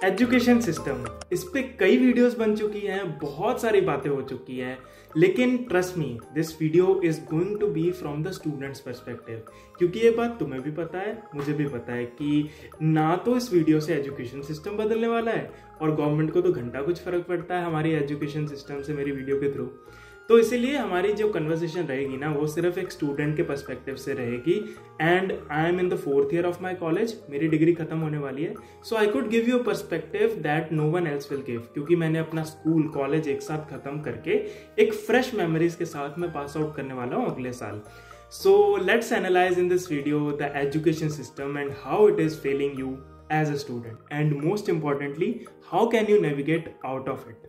Education system, इस पे कई वीडियोस बन चुकी हैं, बहुत सारी बातें हो चुकी हैं, लेकिन trust me this video is going to be from the students perspective. क्योंकि ये बात तुम्हें भी पता है, मुझे भी पता है कि ना तो इस वीडियो से एजुकेशन सिस्टम बदलने वाला है और गवर्नमेंट को तो घंटा कुछ फर्क पड़ता है हमारी एजुकेशन सिस्टम से मेरी वीडियो के थ्रू। तो इसीलिए हमारी जो कन्वर्सेशन रहेगी ना वो सिर्फ एक स्टूडेंट के पर्सपेक्टिव से रहेगी। And I am in the 4th year of my college, मेरी डिग्री खत्म होने वाली है, so I could give you a perspective that no one else will give. क्योंकि मैंने अपना स्कूल कॉलेज एक साथ खत्म करके एक फ्रेश मेमोरीज के साथ मैं पास आउट करने वाला हूँ अगले साल। So let's analyse in this video the education system and how it is failing you as a student, and most importantly how can you navigate out of it.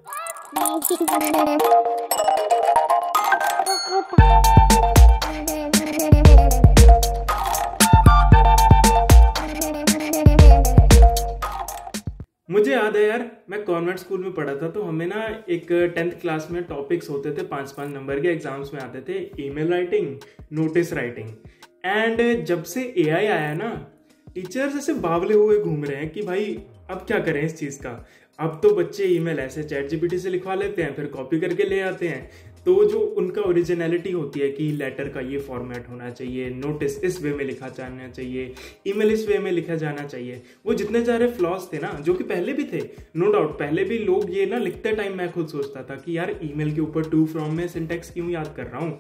मुझे याद है यार, मैं कॉन्वेंट स्कूल में पढ़ा था, तो हमें ना एक 10th क्लास में टॉपिक्स होते थे, 5-5 नंबर के एग्जाम्स में आते थे, email writing, notice writing. And जब से एआई आया ना, टीचर्स ऐसे बावले हुए घूम रहे हैं कि भाई अब क्या करें इस चीज़ का। अब तो बच्चे ईमेल ऐसे चैट जीपीटी से लिखवा लेते हैं, फिर कॉपी करके ले आते हैं। तो जो उनका ओरिजिनलिटी होती है कि लेटर का ये फॉर्मेट होना चाहिए, नोटिस इस वे में लिखा जाना चाहिए, ईमेल इस वे में लिखा जाना चाहिए, वो जितने सारे फ्लॉज थे ना, जो कि पहले भी थे, नो डाउट पहले भी लोग ये ना लिखते टाइम मैं खुद सोचता था कि यार ईमेल के ऊपर टू फ्रॉम में सिंटेक्स क्यों याद कर रहा हूँ।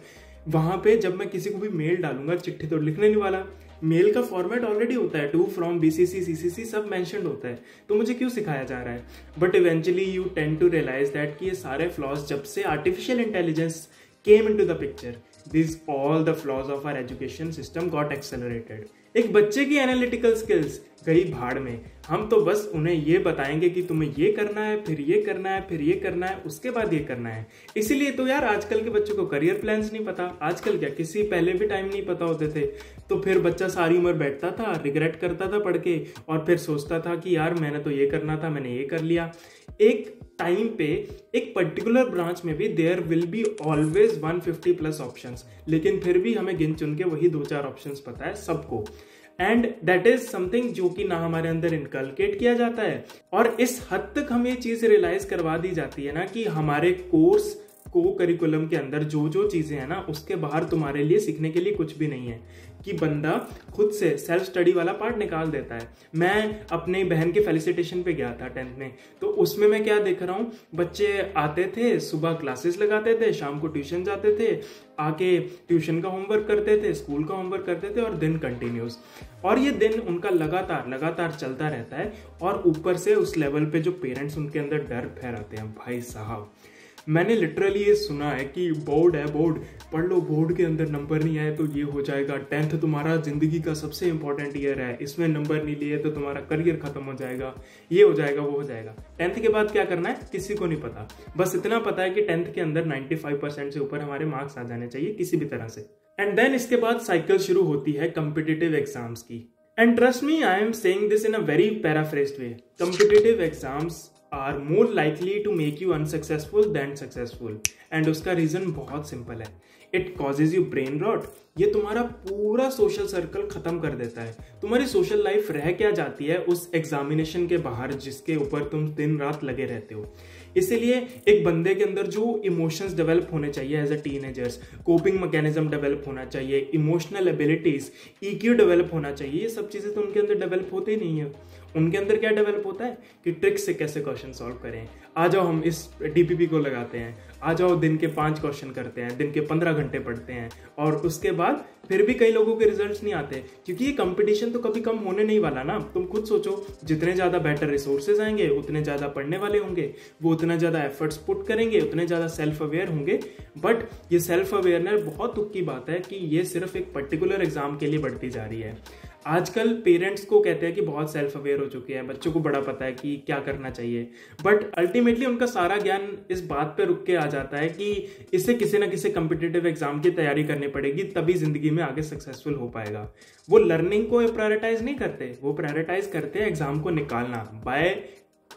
वहां पे जब मैं किसी को भी मेल डालूंगा, चिट्ठी तो लिखने नहीं वाला, मेल का फॉर्मेट ऑलरेडी होता है, टू फ्रॉम, बीसीसी, सीसीसी सब मेंशन्ड होता है, तो मुझे क्यों सिखाया जा रहा है। But eventually you tend to realise that कि ये सारे फ्लॉज जब से artificial intelligence came into the picture, these all the flaws of our education system got accelerated. एक बच्चे की एनालिटिकल स्किल्स गई भाड़ में। हम तो बस उन्हें ये बताएंगे कि तुम्हें ये करना है, फिर ये करना है, फिर ये करना है, उसके बाद ये करना है। इसीलिए तो यार आजकल के बच्चों को करियर प्लान्स नहीं पता। आजकल क्या, किसी पहले भी टाइम नहीं पता होते थे, तो फिर बच्चा सारी उम्र बैठता था, रिग्रेट करता था पढ़ के, और फिर सोचता था कि यार मैंने तो ये करना था, मैंने ये कर लिया। एक टाइम पे एक पर्टिकुलर ब्रांच में भी there will be always 150+ options, लेकिन फिर भी हमें गिन चुन के वही 2-4 ऑप्शंस पता है सबको। एंड दैट इज समथिंग जो कि ना हमारे अंदर इनकलकेट किया जाता है, और इस हद तक हमें ये चीज रियलाइज करवा दी जाती है ना कि हमारे कोर्स को करिकुलम के अंदर जो जो चीजें हैं ना, उसके बाहर तुम्हारे लिए सीखने के लिए कुछ भी नहीं है, कि बंदा खुद से सेल्फ स्टडी वाला पार्ट निकाल देता है। मैं अपने बहन के फेलिसिटेशन पे गया था 10th में, तो उसमें मैं क्या देख रहा हूँ, बच्चे आते थे, सुबह क्लासेस लगाते थे, शाम को ट्यूशन जाते थे, आके ट्यूशन का होमवर्क करते थे, स्कूल का होमवर्क करते थे, और दिन कंटिन्यूस। और ये दिन उनका लगातार चलता रहता है, और ऊपर से उस लेवल पे जो पेरेंट्स उनके अंदर डर फहराते हैं, भाई साहब मैंने लिटरली ये सुना है कि बोर्ड है, बोर्ड पढ़ लो, बोर्ड के अंदर नंबर नहीं आए तो ये हो जाएगा, 10th तुम्हारा जिंदगी का सबसे इंपॉर्टेंट ईयर है, इसमें नंबर नहीं लिए तो तुम्हारा करियर खत्म हो जाएगा, ये हो जाएगा, वो हो जाएगा। 10th के बाद क्या करना है किसी को नहीं पता, बस इतना पता है कि 10th के अंदर 95% से ऊपर हमारे मार्क्स आ जाने चाहिए किसी भी तरह से। एंड देन इसके बाद साइकिल शुरू होती है कॉम्पिटिटिव एग्जाम्स की। And trust me, I am saying this in a very paraphrased way, competitive exams are more likely to make you unsuccessful than successful, and उसका रीजन बहुत सिंपल है, it causes you brain rot। ये तुम्हारा पूरा social circle खत्म कर देता है, तुम्हारी सोशल लाइफ रह क्या जाती है उस एग्जामिनेशन के बाहर जिसके ऊपर तुम दिन रात लगे रहते हो। इसीलिए एक बंदे के अंदर जो इमोशंस डेवलप होने चाहिए as a teenagers, coping mechanism develop होना चाहिए, इमोशनल एबिलिटीज, ईक्यू डेवलप होना चाहिए, ये सब चीजें तो उनके अंदर डेवलप होती ही नहीं है। उनके अंदर क्या डेवलप होता है कि ट्रिक्स से कैसे क्वेश्चन सॉल्व करें, आ जाओ हम इस डीपीपी को लगाते हैं, आ जाओ दिन के 5 क्वेश्चन करते हैं, दिन के 15 घंटे पढ़ते हैं, और उसके बाद फिर भी कई लोगों के रिजल्ट्स नहीं आते, क्योंकि ये कंपटीशन तो कभी कम होने नहीं वाला ना। तुम खुद सोचो, जितने ज्यादा बेटर रिसोर्सेज आएंगे उतने ज्यादा पढ़ने वाले होंगे, वो उतना ज्यादा एफर्ट्स पुट करेंगे, उतने ज्यादा सेल्फ अवेयर होंगे। बट ये सेल्फ अवेयरनेस बहुत दुख की बात है कि ये सिर्फ एक पर्टिकुलर एग्जाम के लिए बढ़ती जा रही है। आजकल पेरेंट्स को कहते हैं कि बहुत सेल्फ अवेयर हो चुके हैं, बच्चों को बड़ा पता है कि क्या करना चाहिए, बट अल्टीमेटली उनका सारा ज्ञान इस बात पे रुक के आ जाता है कि इसे किसी ना किसी कॉम्पिटिटिव एग्जाम की तैयारी करनी पड़ेगी, तभी जिंदगी में आगे सक्सेसफुल हो पाएगा। वो लर्निंग को प्रायोरिटाइज नहीं करते, वो प्रायोरिटाइज करते हैं एग्जाम को निकालना बाय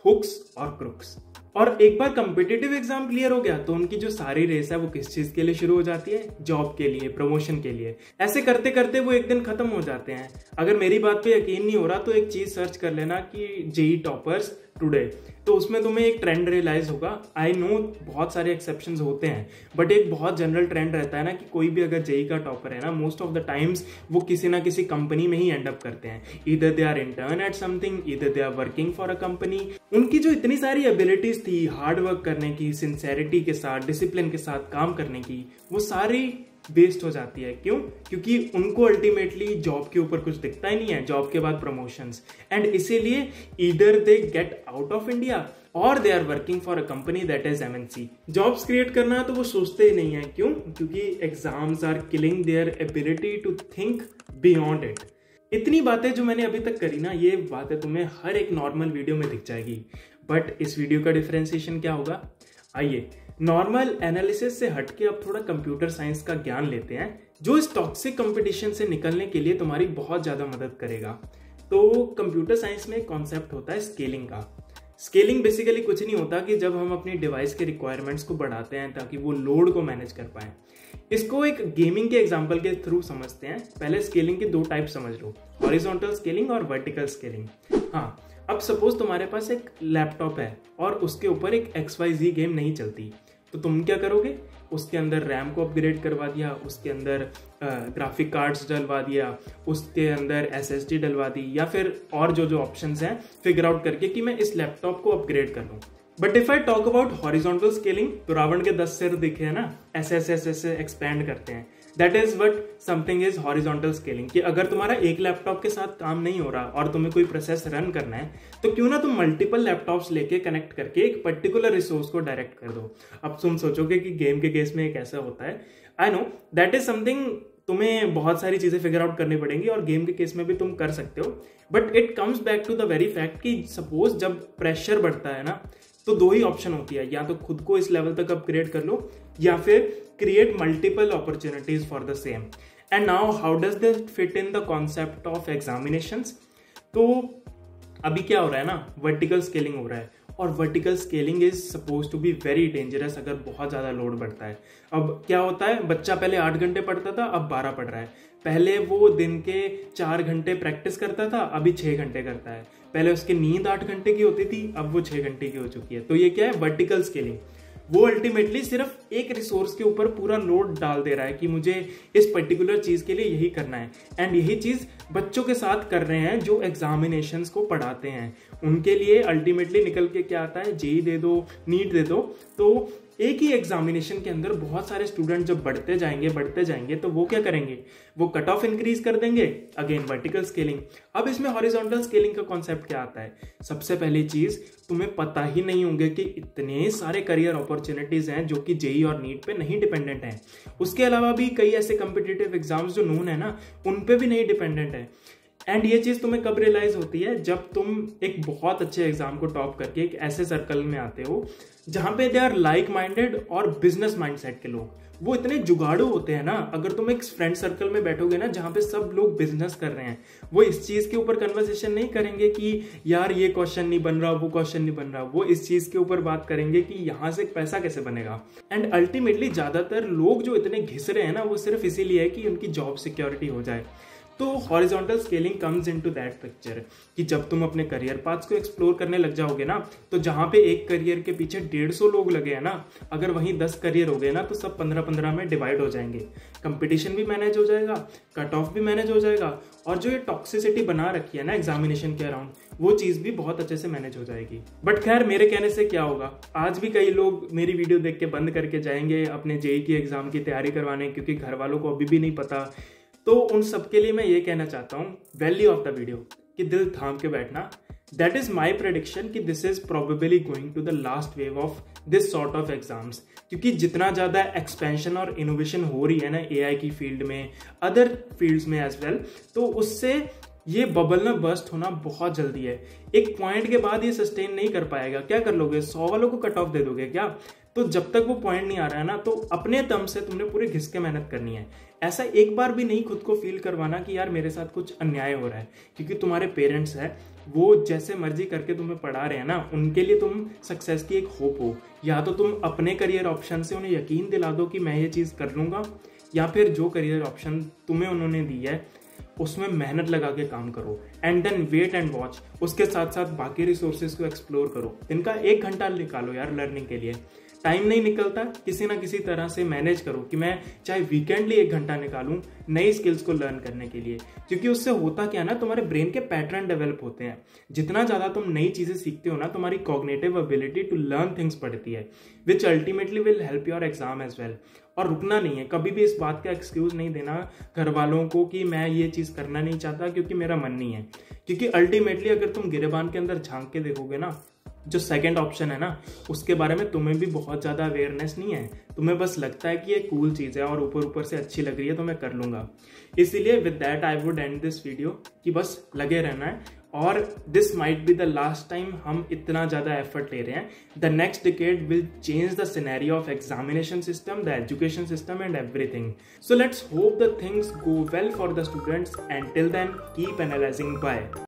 हुक्स और क्रुक्स। और एक बार कॉम्पिटिटिव एग्जाम क्लियर हो गया तो उनकी जो सारी रेस है वो किस चीज के लिए शुरू हो जाती है, जॉब के लिए, प्रमोशन के लिए। ऐसे करते करते वो एक दिन खत्म हो जाते हैं। अगर मेरी बात पे यकीन नहीं हो रहा तो एक चीज सर्च कर लेना कि जेई टॉपर्स टुडे, तो उसमें तुम्हें एक ट्रेंड रियलाइज होगा। आई नो बहुत सारे एक्सेप्शंस होते हैं, बट एक बहुत जनरल ट्रेंड रहता है ना कि कोई भी अगर जेई का टॉपर है ना, मोस्ट ऑफ द टाइम्स वो किसी ना किसी कंपनी में ही एंड अप करते हैं। Either they are intern at something, either they are working for a company. उनकी जो इतनी सारी एबिलिटीज थी हार्ड वर्क करने की, सिंसेरिटी के साथ, डिसिप्लिन के साथ काम करने की, वो सारी वेस्ट हो जाती है। क्यों? क्योंकि उनको अल्टीमेटली जॉब के ऊपर कुछ दिखता ही नहीं है, जॉब के बाद प्रमोशंस, एंड इसीलिए either they get out of India और they are working for a company that is MNC. Jobs create करना तो वो सोचते ही नहीं है। क्यों? क्योंकि exams are killing their ability to think beyond it. इतनी बातें जो मैंने अभी तक करी ना, ये बातें तुम्हें हर एक नॉर्मल वीडियो में दिख जाएगी, बट इस वीडियो का डिफरेंशिएशन क्या होगा? आइए नॉर्मल एनालिसिस से हटके अब थोड़ा कंप्यूटर साइंस का ज्ञान लेते हैं, जो इस टॉक्सिक कंपटीशन से निकलने के लिए तुम्हारी बहुत ज्यादा मदद करेगा। तो कंप्यूटर साइंस में एक कॉन्सेप्ट होता है स्केलिंग का। स्केलिंग बेसिकली कुछ नहीं होता कि जब हम अपनी डिवाइस के रिक्वायरमेंट्स को बढ़ाते हैं ताकि वो लोड को मैनेज कर पाए। इसको एक गेमिंग के एग्जांपल के थ्रू समझते हैं। पहले स्केलिंग के दो टाइप समझ लो, हॉरिजॉन्टल स्केलिंग और वर्टिकल स्केलिंग। हाँ, अब सपोज तुम्हारे पास एक लैपटॉप है और उसके ऊपर एक XYZ गेम नहीं चलती, तो तुम क्या करोगे? उसके अंदर रैम को अपग्रेड करवा दिया, उसके अंदर ग्राफिक कार्ड्स डलवा दिया, उसके अंदर SSD डलवा दी, या फिर और जो ऑप्शंस हैं फिगर आउट करके कि मैं इस लैपटॉप को अपग्रेड कर लूँ। But if I talk about horizontal scaling, तो रावण के 10 सिर दिखे है ना, ऐसे एक्सपैंड करते हैं। That is what something is horizontal scaling. कि अगर तुम्हारा एक लैपटॉप के साथ काम नहीं हो रहा और तुम्हें कोई प्रोसेस रन करना है, तो क्यों ना तुम मल्टीपल लैपटॉप्स लेके कनेक्ट करके एक पर्टिकुलर रिसोर्स को डायरेक्ट कर दो। अब तुम सोचोगे कि गेम के केस में एक ऐसा होता है। I know that is something तुम्हें बहुत सारी चीजें फिगर आउट करनी पड़ेंगी और गेम के केस में भी तुम कर सकते हो, but it comes back to the very fact कि सपोज जब प्रेशर बढ़ता है ना, तो दो ही ऑप्शन होती है, या तो खुद को इस लेवल तक अपग्रेड कर लो या फिर create multiple opportunities for the same. And now how does this fit in the concept of examinations? तो अभी क्या हो रहा है ना, वर्टिकल स्केलिंग हो रहा है, और vertical scaling is suppose to be very dangerous अगर बहुत ज्यादा लोड बढ़ता है। अब क्या होता है, बच्चा पहले 8 घंटे पढ़ता था, अब 12 पढ़ रहा है। पहले वो दिन के 4 घंटे प्रैक्टिस करता था, अभी 6 घंटे करता है। पहले उसकी नींद 8 घंटे की होती थी, अब वो 6 घंटे की हो चुकी है। तो ये क्या है? Vertical scaling. वो अल्टीमेटली सिर्फ एक रिसोर्स के ऊपर पूरा लोड डाल दे रहा है कि मुझे इस पर्टिकुलर चीज के लिए यही करना है, एंड यही चीज बच्चों के साथ कर रहे हैं जो एग्जामिनेशंस को पढ़ाते हैं। उनके लिए अल्टीमेटली निकल के क्या आता है? जेई दे दो, नीट दे दो। तो एक ही एग्जामिनेशन के अंदर बहुत सारे स्टूडेंट जब बढ़ते जाएंगे तो वो क्या करेंगे? वो कट ऑफ इंक्रीज कर देंगे। Again vertical scaling. अब इसमें हॉरिजॉन्टल स्केलिंग का कॉन्सेप्ट क्या आता है? सबसे पहली चीज, तुम्हें पता ही नहीं होंगे कि इतने सारे करियर अपॉर्चुनिटीज हैं जो कि जेई और नीट पे नहीं डिपेंडेंट हैं। उसके अलावा भी कई ऐसे कॉम्पिटिटिव एग्जाम्स जो नोन है ना, उन पे भी नहीं डिपेंडेंट है। एंड ये चीज तुम्हें कब रियलाइज होती है? जब तुम एक बहुत अच्छे एग्जाम को टॉप करके एक ऐसे सर्कल में आते हो जहां पे दे आर लाइक माइंडेड और बिजनेस माइंडसेट के लोग। वो इतने जुगाड़ू होते हैं ना, अगर तुम एक फ्रेंड सर्कल में बैठोगे ना जहां पे सब लोग बिजनेस कर रहे हैं, वो इस चीज के ऊपर कन्वर्सेशन नहीं करेंगे कि यार ये क्वेश्चन नहीं बन रहा, वो क्वेश्चन नहीं बन रहा। वो इस चीज के ऊपर बात करेंगे कि यहां से पैसा कैसे बनेगा। एंड अल्टीमेटली ज्यादातर लोग जो इतने घिस रहे हैं ना, वो सिर्फ इसीलिए है कि उनकी जॉब सिक्योरिटी हो जाए। तो horizontal scaling comes into that picture कि जब तुम अपने करियर पाथ्स को एक्सप्लोर करने लग जाओगे ना, तो जहां पे एक करियर के पीछे 150 लोग लगे हैं ना, अगर वहीं 10 करियर हो गए ना, तो सब 15-15 में डिवाइड हो जाएंगे। कंपटीशन भी मैनेज हो जाएगा, कट ऑफ भी मैनेज हो जाएगा, और जो ये टॉक्सिसिटी बना रखी है ना एग्जामिनेशन के अराउंड, वो चीज भी बहुत अच्छे से मैनेज हो जाएगी। बट खैर, मेरे कहने से क्या होगा, आज भी कई लोग मेरी वीडियो देख के बंद करके जाएंगे अपने जेई की एग्जाम की तैयारी करवाने, क्योंकि घर वालों को अभी भी नहीं पता। तो उन सबके लिए मैं ये कहना चाहता हूँ, वैल्यू ऑफ द वीडियो, कि दिल थाम के बैठना। दैट इज माई प्रेडिक्शन कि this is probably going to the last wave of this sort of exams. क्योंकि जितना ज्यादा एक्सपेंशन और इनोवेशन हो रही है ना एआई की फील्ड में, अदर फील्ड्स में एज वेल, तो उससे ये बबल ना बर्स्ट होना बहुत जल्दी है। एक पॉइंट के बाद ये सस्टेन नहीं कर पाएगा। क्या कर लोगे? 100 वालों को कट ऑफ दे दोगे क्या? तो जब तक वो पॉइंट नहीं आ रहा है ना, तो अपने दम से तुमने पूरे घिस के मेहनत करनी है। ऐसा एक बार भी नहीं खुद को फील करवाना कि यार मेरे साथ कुछ अन्याय हो रहा है, क्योंकि तुम्हारे पेरेंट्स हैं, वो जैसे मर्जी करके तुम्हें पढ़ा रहे हैं ना, उनके लिए तुम सक्सेस की एक होप हो। या तो तुम अपने करियर ऑप्शन से उन्हें यकीन दिला दो कि मैं ये चीज़ कर लूँगा, या फिर जो करियर ऑप्शन तुम्हें उन्होंने दी है उसमें मेहनत लगा के काम करो। And then wait and watch. उसके साथ साथ बाकी रिसोर्सेज को एक्सप्लोर करो। दिन का 1 घंटा निकालो यार लर्निंग के लिए। टाइम नहीं निकलता, किसी ना किसी तरह से मैनेज करो कि मैं चाहे वीकेंडली 1 घंटा निकालूं नई स्किल्स को लर्न करने के लिए। क्योंकि उससे होता क्या ना, तुम्हारे ब्रेन के पैटर्न डेवलप होते हैं। जितना ज़्यादा तुम नई चीज़ें सीखते हो ना, तुम्हारी cognitive ability to learn things बढ़ती है, which ultimately will help your exam as well. और रुकना नहीं है, कभी भी इस बात का एक्सक्यूज नहीं देना घर वालों को कि मैं ये चीज़ करना नहीं चाहता क्योंकि मेरा मन नहीं है। क्योंकि अल्टीमेटली अगर तुम गिरेबान के अंदर झांक के देखोगे ना, जो सेकंड ऑप्शन है ना, उसके बारे में तुम्हें भी बहुत ज़्यादा अवेयरनेस नहीं है। तुम्हें बस लगता है कि ये कूल चीज़ है और ऊपर ऊपर से अच्छी लग रही है तो मैं कर लूँगा। इसीलिए with that I would end this video कि बस लगे रहना है। और this might be the last time हम इतना ज़्यादा एफर्ट ले रहे हैं। The next decade will change the scenario of examination system, the education system and everything. So let's hope the things go well for the students and till then keep analysing. Bye.